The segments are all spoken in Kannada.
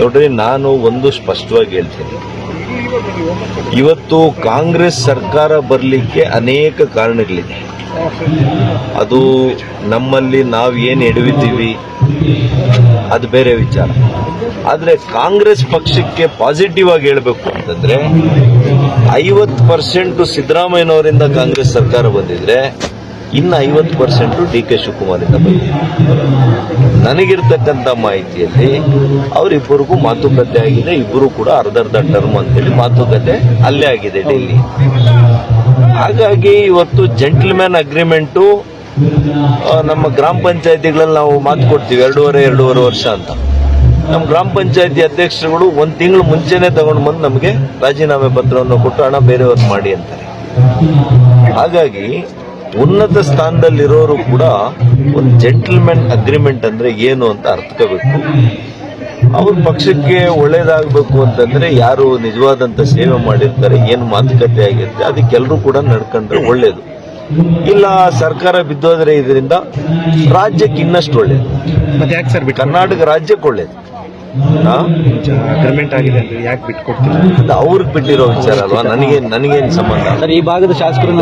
ನೋಡ್ರಿ, ನಾನು ಒಂದು ಸ್ಪಷ್ಟವಾಗಿ ಹೇಳ್ತೀನಿ, ಇವತ್ತು ಕಾಂಗ್ರೆಸ್ ಸರ್ಕಾರ ಬರಲಿಕ್ಕೆ ಅನೇಕ ಕಾರಣಗಳಿದೆ. ಅದು ನಮ್ಮಲ್ಲಿ ನಾವು ಏನು ಎಡವಿದ್ದೀವಿ ಅದು ಬೇರೆ ವಿಚಾರ. ಆದರೆ ಕಾಂಗ್ರೆಸ್ ಪಕ್ಷಕ್ಕೆ ಪಾಸಿಟಿವ್ ಆಗಿ ಹೇಳಬೇಕು ಅಂತಂದ್ರೆ 50% ಸಿದ್ದರಾಮಯ್ಯನವರಿಂದ ಕಾಂಗ್ರೆಸ್ ಸರ್ಕಾರ ಬಂದಿದ್ರೆ ಇನ್ನು 50% ಡಿ ಕೆ ಶಿವಕುಮಾರಿಂದ ಬಂದಿದೆ. ನನಗಿರ್ತಕ್ಕಂಥ ಮಾಹಿತಿಯಲ್ಲಿ ಅವರಿಬ್ಬರಿಗೂ ಮಾತುಕತೆ ಆಗಿದೆ. ಇಬ್ಬರು ಕೂಡ ಅರ್ಧ ಟರ್ಮ್ ಅಂತೇಳಿ ಮಾತುಕತೆ ಅಲ್ಲೇ ಆಗಿದೆ ಡೆಲ್ಲಿ. ಹಾಗಾಗಿ ಇವತ್ತು ಜೆಂಟಲ್ಮ್ಯಾನ್ ಅಗ್ರಿಮೆಂಟು ನಮ್ಮ ಗ್ರಾಮ ಪಂಚಾಯತಿಗಳಲ್ಲಿ ನಾವು ಮಾತು ಕೊಡ್ತೀವಿ 2.5 ವರ್ಷ ಅಂತ. ನಮ್ಮ ಗ್ರಾಮ ಪಂಚಾಯತಿ ಅಧ್ಯಕ್ಷರುಗಳು 1 ತಿಂಗಳು ಮುಂಚೆನೆ ತಗೊಂಡು ಬಂದು ನಮಗೆ ರಾಜೀನಾಮೆ ಪತ್ರವನ್ನು ಕೊಟ್ಟು ಹಣ ಬೇರೆಯವ್ರು ಮಾಡಿ ಅಂತಾರೆ. ಹಾಗಾಗಿ ಉನ್ನತ ಸ್ಥಾನದಲ್ಲಿರೋರು ಕೂಡ ಒಂದು ಜೆಂಟಲ್ಮ್ಯಾನ್ ಅಗ್ರಿಮೆಂಟ್ ಅಂದ್ರೆ ಏನು ಅಂತ ಅರ್ಥಕೋಬೇಕು. ಅವ್ರ ಪಕ್ಷಕ್ಕೆ ಒಳ್ಳೇದಾಗಬೇಕು ಅಂತಂದ್ರೆ ಯಾರು ನಿಜವಾದಂತ ಸೇವೆ ಮಾಡಿರ್ತಾರೆ, ಏನು ಮಾತುಕತೆ ಆಗಿರುತ್ತೆ ಅದಕ್ಕೆಲ್ಲರೂ ಕೂಡ ನಡ್ಕೊಂಡ್ರೆ ಒಳ್ಳೇದು. ಇಲ್ಲ ಸರ್ಕಾರ ಬಿದ್ದೋದ್ರೆ ಇದರಿಂದ ರಾಜ್ಯಕ್ಕೆ ಇನ್ನಷ್ಟು ಒಳ್ಳೇದು. ಮತ್ತೆ ಯಾಕೆ ಸರ್ ಕರ್ನಾಟಕ ರಾಜ್ಯಕ್ಕೆ ಒಳ್ಳೇದು. ಅಗ್ರಿಮೆಂಟ್ ಆಗಿದೆ ಅಂದ್ರೆ ಯಾಕೆ ಬಿಟ್ಕೊಡ್ತೀವಿ? ಅದು ಅವ್ರಿಗೆ ಬಿಟ್ಟಿರೋ ವಿಚಾರ ಅಲ್ವಾ, ನನಗೇನು ಸಂಬಂಧ? ಈ ಭಾಗದ ಶಾಸಕರು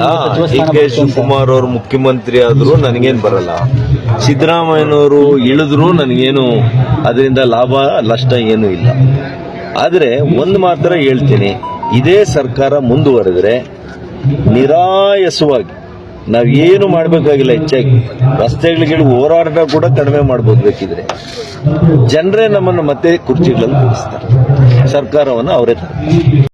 ಡಿ ಕೆ ಶಿವಕುಮಾರ್ ಅವರು ಮುಖ್ಯಮಂತ್ರಿ ಆದ್ರೂ ನನಗೇನು ಬರಲ್ಲ, ಸಿದ್ದರಾಮಯ್ಯನವರು ಇಳಿದ್ರು ನನಗೇನು ಅದರಿಂದ ಲಾಭ ನಷ್ಟ ಏನೂ ಇಲ್ಲ. ಆದರೆ ಒಂದು ಮಾತ್ರ ಹೇಳ್ತೀನಿ, ಇದೇ ಸರ್ಕಾರ ಮುಂದುವರೆದ್ರೆ ನಿರಾಯಸವಾಗಿ ನಾವೇನು ಮಾಡಬೇಕಾಗಿಲ್ಲ. ಹೆಚ್ಚಾಗಿ ರಸ್ತೆಗಳಿಗೆ ಹೋರಾಟ ಕೂಡ ಕಡಿಮೆ ಮಾಡಬಹುದು. ಬೇಕಿದ್ರೆ ಜನರೇ ನಮ್ಮನ್ನು ಮತ್ತೆ ಕುರ್ಚಿಗಳಲ್ಲಿ ಕೂರಿಸ್ತಾರೆ, ಸರ್ಕಾರವನ್ನು ಅವರೇ ತರ್ತಾರೆ.